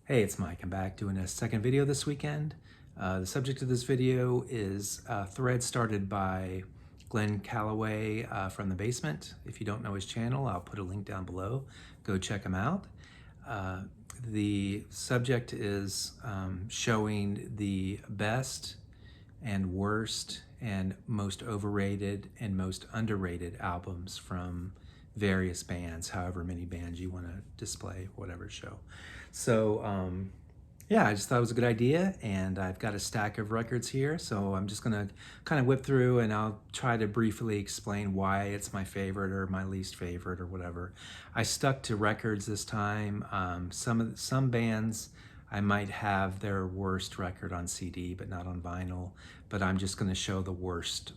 Hey, it's Mike. I'm back doing a second video this weekend. The subject of this video is a thread started by Glen Kellaway from The Basement. If you don't know his channel, I'll put a link down below. Go check him out. The subject is showing the best and worst and most overrated and most underrated albums from various bands, however many bands you want to display, whatever show. So yeah, I just thought it was a good idea, and I've got a stack of records here, so I'm just gonna kind of whip through and I'll try to briefly explain why it's my favorite or my least favorite or whatever. I stuck to records this time. Some bands I might have their worst record on CD but not on vinyl, but I'm just gonna show the worst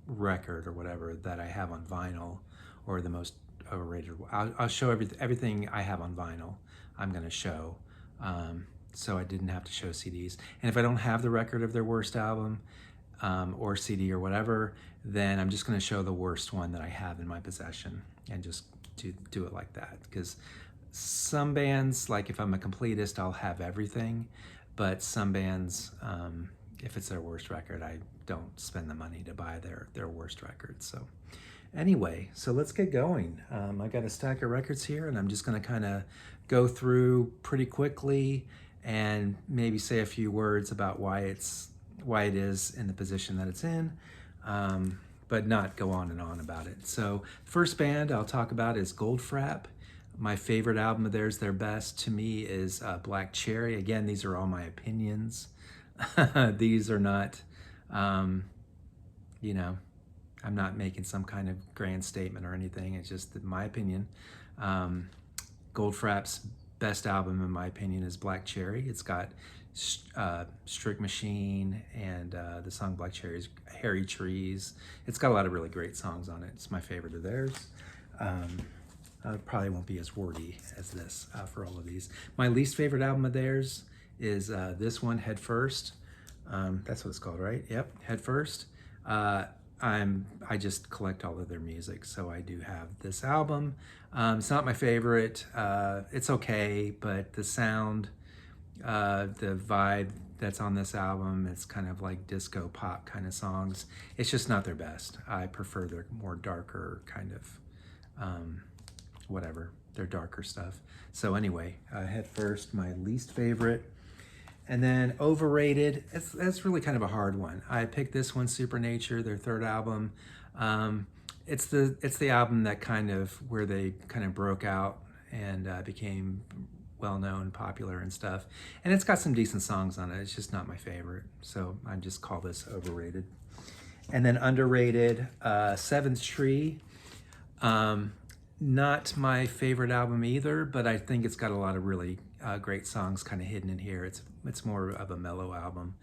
record or whatever that I have on vinyl, or the most overrated. I'll show everything I have on vinyl. I'm going to show, so I didn't have to show CDs. And if I don't have the record of their worst album or CD or whatever, then I'm just going to show the worst one that I have in my possession and just do it like that. Because some bands, like if I'm a completist, I'll have everything, but some bands, if it's their worst record, I don't spend the money to buy their worst record. So anyway, so let's get going. I got a stack of records here, and I'm just going to kind of go through pretty quickly and maybe say a few words about why it is in the position that it's in, but not go on and on about it. So first band I'll talk about is Goldfrapp. My favorite album of theirs, their best to me, is Black Cherry. Again, these are all my opinions. These are not, you know, I'm not making some kind of grand statement or anything. It's just my opinion. Goldfrapp's best album, in my opinion, is Black Cherry. It's got Strict Machine and the song Black Cherry's Hairy Trees. It's got a lot of really great songs on it. It's my favorite of theirs. Probably won't be as wordy as this for all of these. My least favorite album of theirs is this one, Head First. That's what it's called, right? Yep, Head First. I just collect all of their music, so I do have this album. It's not my favorite. It's okay, but the sound, the vibe that's on this album, it's kind of like disco pop kind of songs. It's just not their best. I prefer their more darker kind of, whatever, their darker stuff. So anyway, Head First, my least favorite. And then overrated, that's really kind of a hard one. I picked this one, Supernature, their third album. It's the album that where they kind of broke out and became well-known, popular and stuff. And it's got some decent songs on it. It's just not my favorite. So I just call this overrated. And then underrated, Seventh Tree. Not my favorite album either, but I think it's got a lot of really great songs kind of hidden in here. It's more of a mellow album,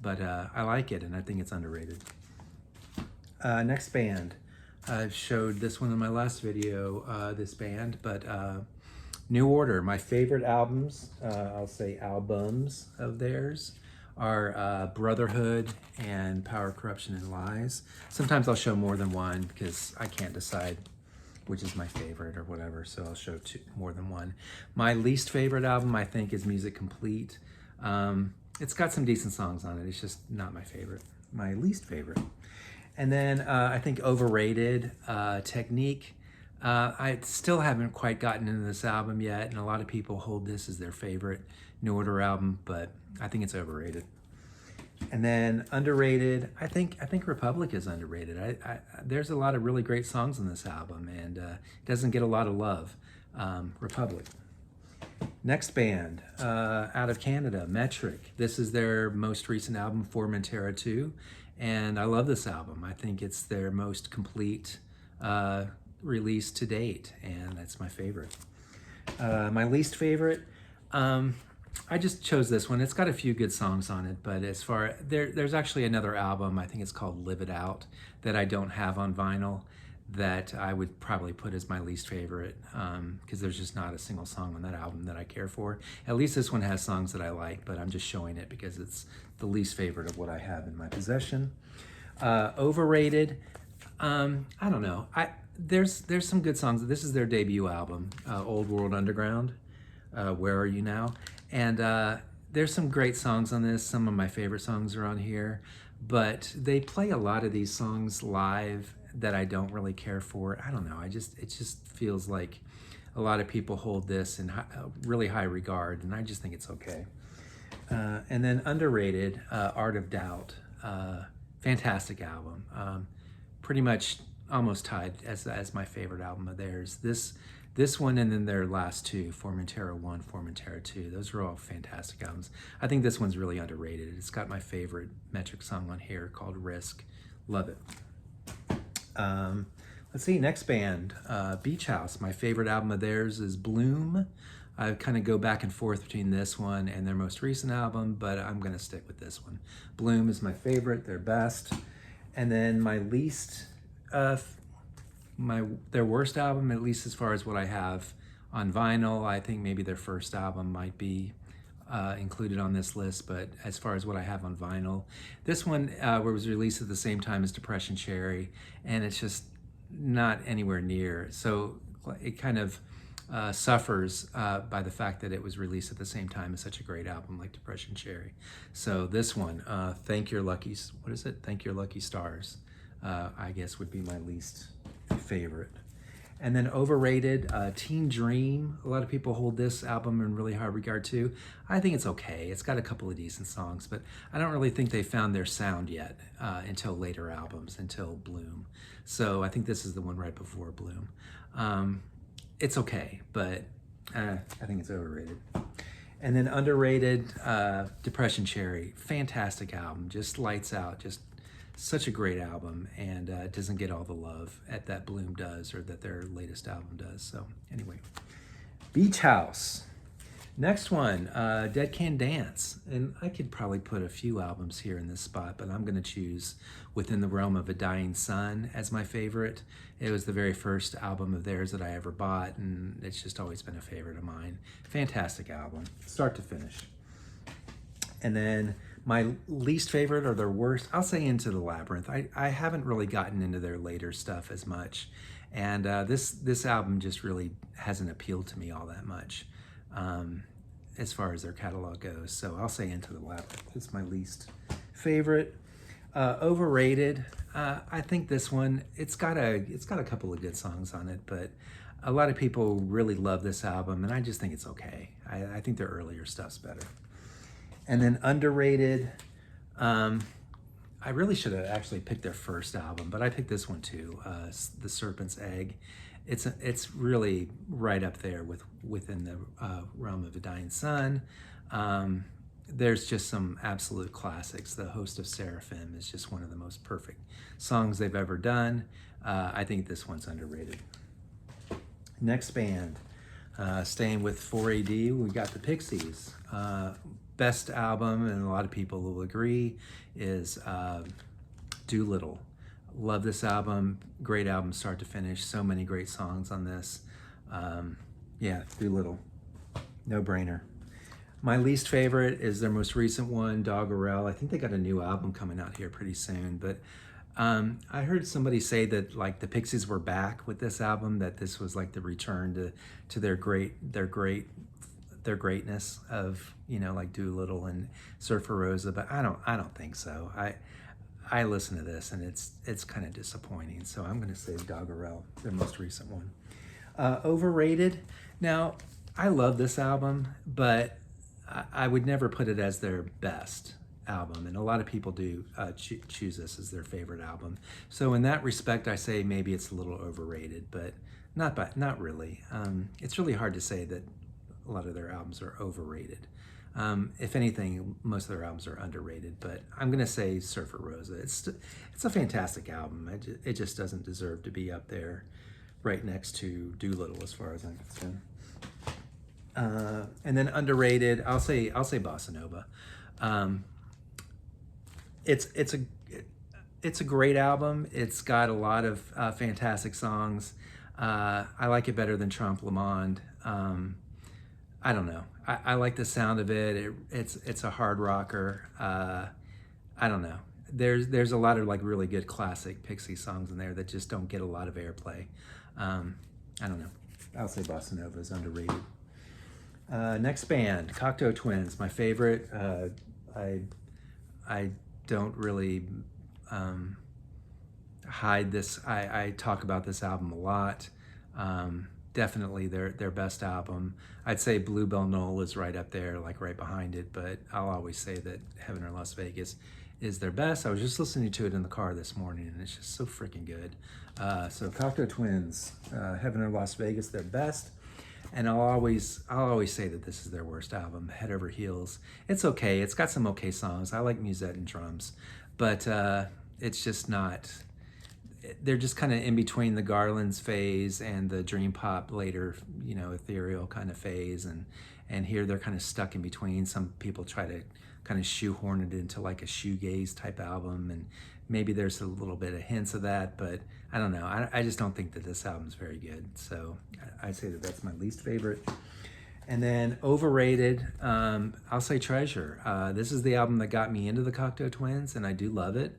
but I like it, and I think it's underrated. Next band, I showed this one in my last video, this band, but New Order. My favorite albums, I'll say albums of theirs, are Brotherhood and Power, Corruption, and Lies. Sometimes I'll show more than one because I can't decide which is my favorite or whatever, so I'll show more than one. My least favorite album, I think, is Music Complete. It's got some decent songs on it. It's just not my favorite. My least favorite. And then I think overrated, Technique. I still haven't quite gotten into this album yet, and a lot of people hold this as their favorite New Order album, but I think it's overrated. And then underrated, I think Republic is underrated. There's a lot of really great songs on this album, and it doesn't get a lot of love. Republic. Next band, out of Canada, Metric. This is their most recent album, Formentera 2, and I love this album. I think it's their most complete release to date, and that's my favorite. My least favorite, I just chose this one. It's got a few good songs on it, but as far there's actually another album, I think it's called Live It Out, that I don't have on vinyl, that I would probably put as my least favorite, because there's just not a single song on that album that I care for. At least this one has songs that I like, but I'm just showing it because it's the least favorite of what I have in my possession. Overrated, I don't know. There's some good songs. This is their debut album, Old World Underground. Where Are You Now? And there's some great songs on this. Some of my favorite songs are on here, but they play a lot of these songs live that I don't really care for. I don't know. It just feels like a lot of people hold this in really high regard, and I just think it's okay. And then underrated, Art of Doubt. Fantastic album. Pretty much almost tied as my favorite album of theirs. This one and then their last two, Formentera 1, Formentera 2, those are all fantastic albums. I think this one's really underrated. It's got my favorite Metric song on here called Risk. Love it. Let's see, next band, Beach House. My favorite album of theirs is Bloom. I kind of go back and forth between this one and their most recent album, but I'm gonna stick with this one. Bloom is my favorite, their best. And then my least, their worst album, at least as far as what I have on vinyl, I think maybe their first album might be included on this list, but as far as what I have on vinyl, this one was released at the same time as Depression Cherry, and it's just not anywhere near. So it kind of suffers by the fact that it was released at the same time as such a great album like Depression Cherry. So this one, Thank Your Lucky Stars, I guess would be my least favorite. And then overrated, Teen Dream. A lot of people hold this album in really high regard too. I think it's okay. It's got a couple of decent songs, but I don't really think they found their sound yet until later albums, until Bloom. So I think this is the one right before Bloom. It's okay, but I think it's overrated. And then underrated, Depression Cherry. Fantastic album, just lights out, just such a great album, and it doesn't get all the love that Bloom does or that their latest album does. So anyway, Beach House. Next one, Dead Can Dance. And I could probably put a few albums here in this spot, but I'm gonna choose Within the Realm of a Dying Sun as my favorite. It was the very first album of theirs that I ever bought, and it's just always been a favorite of mine. Fantastic album, start to finish. And then my least favorite or their worst, I'll say Into the Labyrinth. I haven't really gotten into their later stuff as much. And this album just really hasn't appealed to me all that much as far as their catalog goes. So I'll say Into the Labyrinth. It's my least favorite. Overrated, I think this one, it's got a couple of good songs on it, but a lot of people really love this album, and I just think it's okay. I think their earlier stuff's better. And then underrated, I really should have actually picked their first album, but I picked this one too, The Serpent's Egg. It's really right up there within the realm of a dying sun. There's just some absolute classics. The Host of Seraphim is just one of the most perfect songs they've ever done. I think this one's underrated. Next band, staying with 4AD, we got the Pixies. Best album, and a lot of people will agree, is Doolittle. Love this album. Great album, start to finish. So many great songs on this. Yeah, Doolittle. No brainer. My least favorite is their most recent one, Doggerel. I think they got a new album coming out here pretty soon, but I heard somebody say that like the Pixies were back with this album, that this was like the return to their greatness of, you know, like Doolittle and Surfer Rosa, but I don't think so. I listen to this and it's kind of disappointing. So I'm gonna say Doggerel, their most recent one. Overrated. Now, I love this album, but I would never put it as their best album, and a lot of people do choose this as their favorite album. So in that respect, I say maybe it's a little overrated, but not really. It's really hard to say that a lot of their albums are overrated. If anything, most of their albums are underrated, but I'm gonna say Surfer Rosa. It's a fantastic album. It just doesn't deserve to be up there right next to Doolittle as far as I'm concerned. And then underrated, I'll say Bossa Nova. It's a great album. It's got a lot of fantastic songs. I like it better than Trompe Le Monde. I don't know. I like the sound of it. It's a hard rocker. I don't know. There's a lot of like really good classic Pixie songs in there that just don't get a lot of airplay. I don't know. I'll say Bossa Nova is underrated. Next band, Cocteau Twins, my favorite. I I don't really um, hide this. I talk about this album a lot. Definitely their best album. I'd say Bluebell Knoll is right up there, like right behind it, but I'll always say that Heaven or Las Vegas is their best. I was just listening to it in the car this morning, and it's just so freaking good. So Cocteau Twins, Heaven or Las Vegas, their best. And I'll always say that this is their worst album, Head Over Heels. It's okay. It's got some okay songs. I like Musette and drums, but it's just not. They're just kind of in between the Garlands phase and the dream pop later, ethereal kind of phase, and here they're kind of stuck in between. Some people try to kind of shoehorn it into like a shoegaze type album, and maybe there's a little bit of hints of that, but I don't know. I just don't think that this album's very good. So I'd say that that's my least favorite. And then overrated, I'll say Treasure. This is the album that got me into the Cocteau Twins, and I do love it.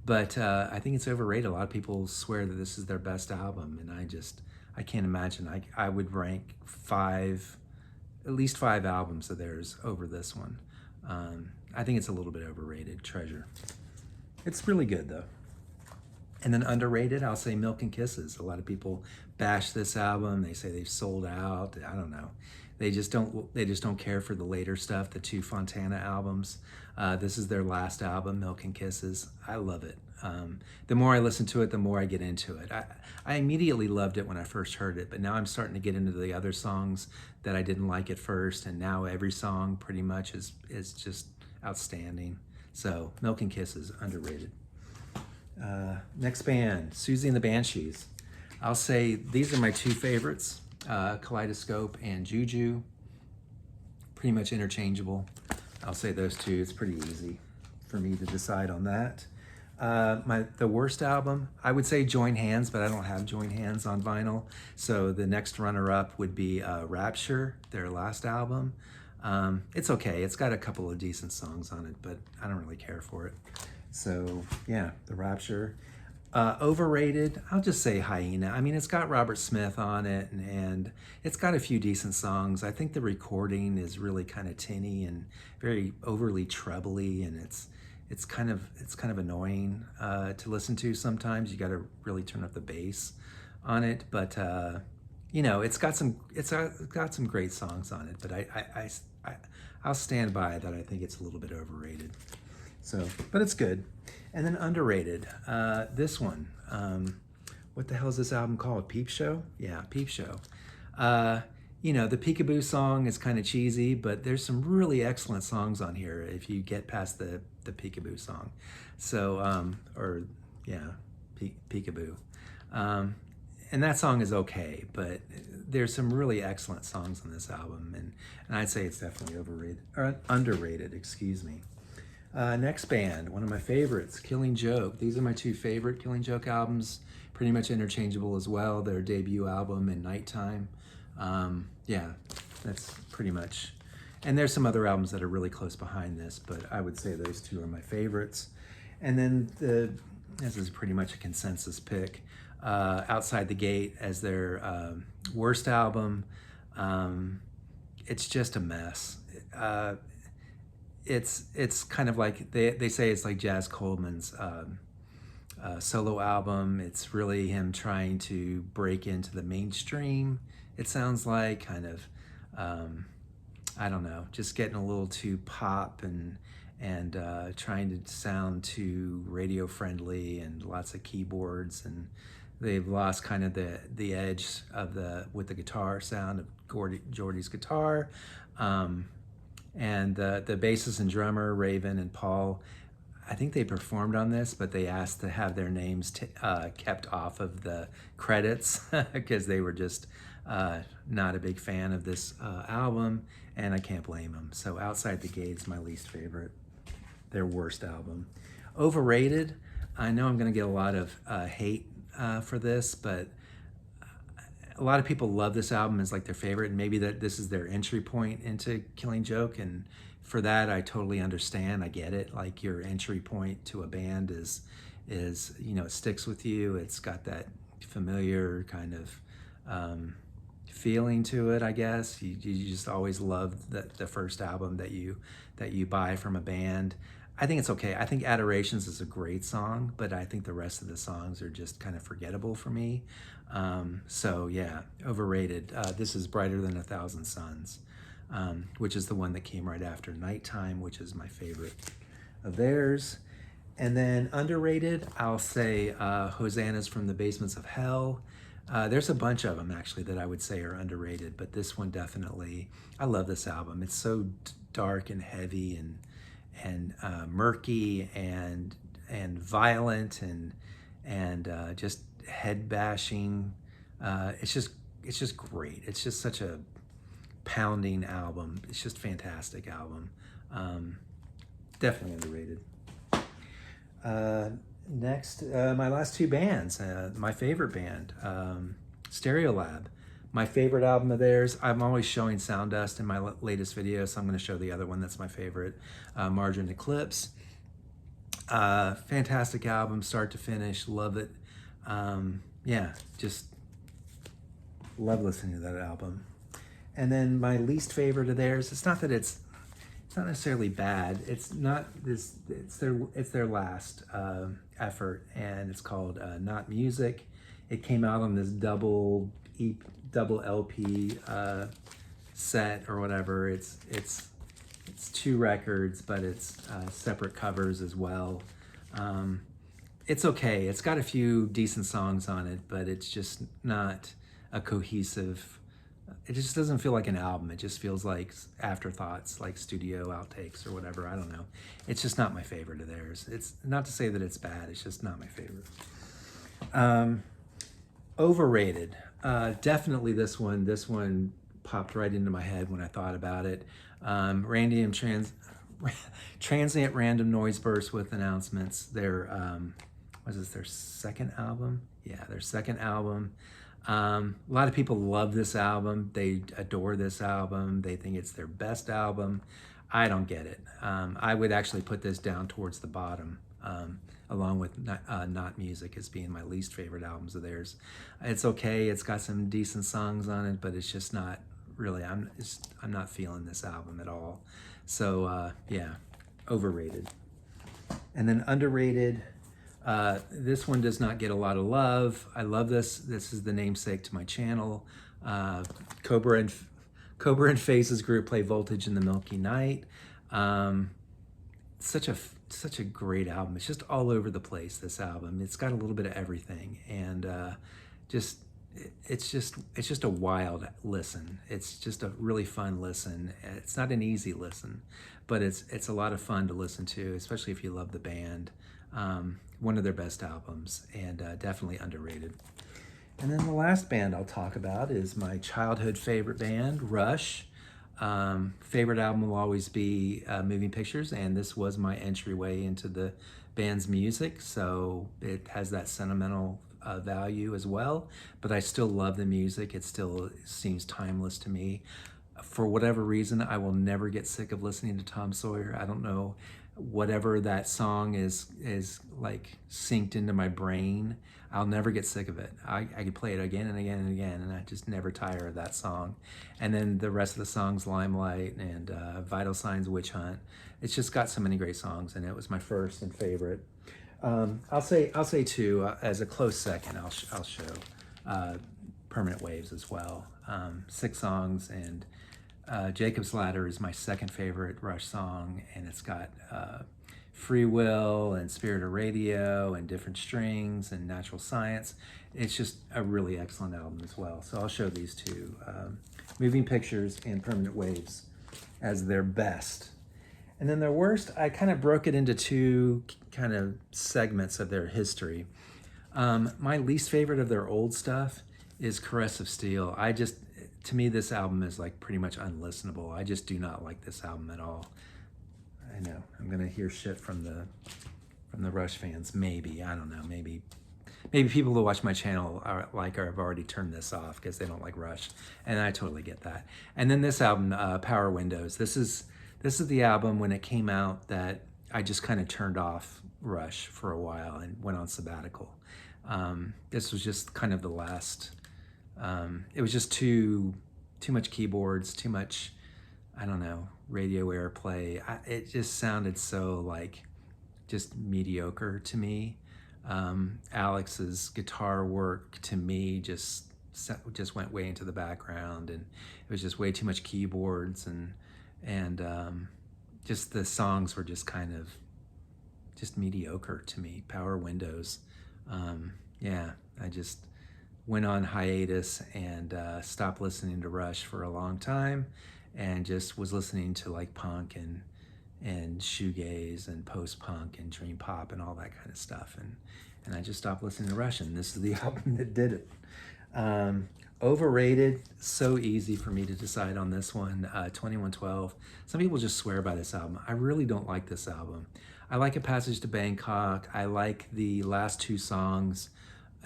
But I think it's overrated. A lot of people swear that this is their best album, and I can't imagine. I would rank at least five albums of theirs over this one. I think it's a little bit overrated, Treasure. It's really good though. And then underrated, I'll say Milk and Kisses. A lot of people bash this album. They say they've sold out. I don't know. They just don't care for the later stuff, the two Fontana albums. This is their last album, Milk and Kisses. I love it. The more I listen to it, the more I get into it. I immediately loved it when I first heard it, but now I'm starting to get into the other songs that I didn't like at first, and now every song pretty much is just outstanding. So Milk and Kisses, underrated. Next band, Susie and the Banshees. I'll say these are my two favorites, Kaleidoscope and Juju. Pretty much interchangeable. I'll say those two. It's pretty easy for me to decide on that. The worst album, I would say Join Hands, but I don't have Join Hands on vinyl. So the next runner-up would be Rapture, their last album. It's okay. It's got a couple of decent songs on it, but I don't really care for it. So yeah, the Rapture. Overrated, I'll just say Hyena. I mean, it's got Robert Smith on it, and it's got a few decent songs. I think the recording is really kind of tinny and very overly trebly, and it's kind of annoying to listen to sometimes. You got to really turn up the bass on it, but it's got some great songs on it. But I'll stand by that. I think it's a little bit overrated. So, but it's good. And then underrated, this one, what the hell is this album called? Peep Show? Yeah, Peep Show. The Peekaboo song is kind of cheesy, but there's some really excellent songs on here if you get past the Peekaboo song. So, Peekaboo. And that song is okay, but there's some really excellent songs on this album, and I'd say it's definitely overrated, or underrated, excuse me. Next band, one of my favorites, Killing Joke. These are my two favorite Killing Joke albums, pretty much interchangeable as well. Their debut album and Nighttime. Yeah, that's pretty much. And there's some other albums that are really close behind this, but I would say those two are my favorites. And then this is pretty much a consensus pick, Outside the Gate as their worst album. It's just a mess. It's kind of like they say it's like Jazz Coleman's solo album. It's really him trying to break into the mainstream. It sounds like kind of I don't know, just getting a little too pop and trying to sound too radio friendly and lots of keyboards, and they've lost kind of the edge of with the guitar sound of Geordie's guitar. And the bassist and drummer, Raven and Paul, I think they performed on this, but they asked to have their names kept off of the credits because they were just not a big fan of this album, and I can't blame them. So Outside the Gate is my least favorite, their worst album. Overrated, I know I'm going to get a lot of hate for this, but a lot of people love this album as like their favorite, and maybe that this is their entry point into Killing Joke, and for that I totally understand. I get it. Like, your entry point to a band is it sticks with you. It's got that familiar kind of feeling to it, I guess. You just always love the first album that you buy from a band. I think it's okay. I think Adorations is a great song, but I think the rest of the songs are just kind of forgettable for me. So yeah, overrated. This is Brighter Than a Thousand Suns, which is the one that came right after Nighttime, which is my favorite of theirs. And then underrated, I'll say Hosannas from the Basements of Hell. There's a bunch of them actually that I would say are underrated, but this one definitely, I love this album. It's so dark and heavy and murky and violent and just head bashing. It's just great. It's just such a pounding album. It's just fantastic album. Definitely underrated. Next, my last two bands. My favorite band, Stereolab. My favorite album of theirs, I'm always showing Sound Dust in my latest video, so I'm going to show the other one that's my favorite, Margin Eclipse. Fantastic album, start to finish, love it. Yeah, just love listening to that album. And then my least favorite of theirs, it's not not necessarily bad. It's their last effort, and it's called Not Music. It came out on this double LP set or whatever. It's two records, but it's separate covers as well. It's okay. It's got a few decent songs on it, but it's just not a cohesive. It just doesn't feel like an album. It just feels like afterthoughts, like studio outtakes or whatever. I don't know. It's just not my favorite of theirs. It's not to say that it's bad. It's just not my favorite. Overrated. Definitely this one. This one popped right into my head when I thought about it. Transient Random Noise Bursts with Announcements. Their was this their second album? Yeah, their second album. A lot of people love this album. They adore this album. They think it's their best album. I don't get it. I would actually put this down towards the bottom, along with Not Music as being my least favorite albums of theirs. It's okay. It's got some decent songs on it, but it's just not really. I'm not feeling this album at all. So yeah, overrated. And then underrated. This one does not get a lot of love. I love this. This is the namesake to my channel. Cobra and Faces group play Voltage in the Milky Night. Such a great album. It's just all over the place, this album. It's got a little bit of everything, and it's just a wild listen. It's just a really fun listen. It's not an easy listen, but it's a lot of fun to listen to, especially if you love the band. One of their best albums, and definitely underrated. And then the last band I'll talk about is my childhood favorite band, Rush. Favorite album will always be Moving Pictures, and this was my entryway into the band's music, so it has that sentimental value as well, but I still love the music. It still seems timeless to me. For whatever reason, I will never get sick of listening to Tom Sawyer. I don't know, whatever that song is like synced into my brain, I'll never get sick of it. I can play it again and again and again, and I just never tire of that song. And then the rest of the songs, Limelight and Vital Signs, Witch Hunt. It's just got so many great songs, and it was my first and favorite. I'll say too, as a close second, I'll show Permanent Waves as well. 6 songs, and Jacob's Ladder is my second favorite Rush song, and it's got Free Will and Spirit of Radio and Different Strings and Natural Science. It's just a really excellent album as well. So I'll show these two, Moving Pictures and Permanent Waves, as their best. And then their worst, I kind of broke it into two kind of segments of their history. My least favorite of their old stuff is Caress of Steel. To me, this album is like pretty much unlistenable. I just do not like this album at all. I know I'm gonna hear shit from the Rush fans. Maybe, I don't know. Maybe people who watch my channel have already turned this off because they don't like Rush, and I totally get that. And then this album, Power Windows. This is the album when it came out that I just kind of turned off Rush for a while and went on sabbatical. This was just kind of the last It was just too much keyboards, too much, I don't know, radio airplay. It just sounded so like just mediocre to me. Alex's guitar work to me just went way into the background, and it was just way too much keyboards, and just the songs were just kind of just mediocre to me. Power Windows. Yeah, I just went on hiatus and stopped listening to Rush for a long time, and just was listening to like punk and shoegaze and post-punk and dream pop and all that kind of stuff, and I just stopped listening to Rush, and this is the album that did it. Overrated, so easy for me to decide on this one. 2112. Some people just swear by this album. I really don't like this album. I like A Passage to Bangkok. I like the last two songs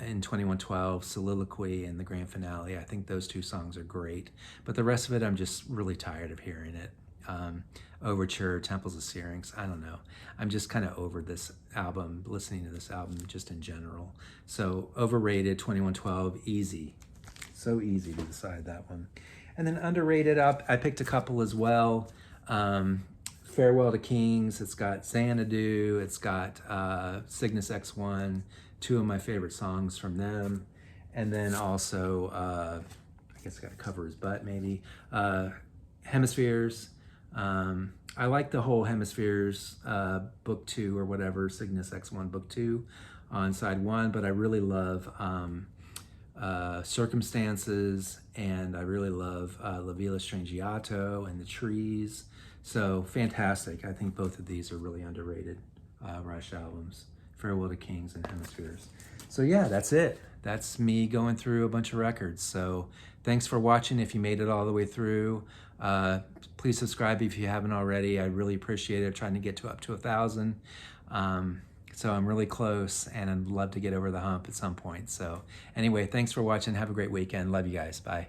in 2112, Soliloquy and the grand finale. I think those two songs are great, but the rest of it, I'm just really tired of hearing it. Overture, Temples of Syrinx, I don't know. I'm just kind of over this album, listening to this album just in general. So overrated, 2112, easy. So easy to decide that one. And then underrated, I picked a couple as well. Farewell to Kings, it's got Xanadu, it's got Cygnus X1, two of my favorite songs from them. And then also, I guess I gotta cover his butt maybe, Hemispheres. I like the whole Hemispheres book 2 or whatever, Cygnus X1 book 2 on side 1, but I really love Circumstances, and I really love La Villa Strangiato and The Trees. So fantastic. I think both of these are really underrated Rush albums, Farewell to Kings and Hemispheres. So yeah, that's it. That's me going through a bunch of records. So thanks for watching if you made it all the way through. Please subscribe if you haven't already. I really appreciate it. I'm trying to get to up to 1,000. So I'm really close, and I'd love to get over the hump at some point. So anyway, thanks for watching. Have a great weekend. Love you guys. Bye.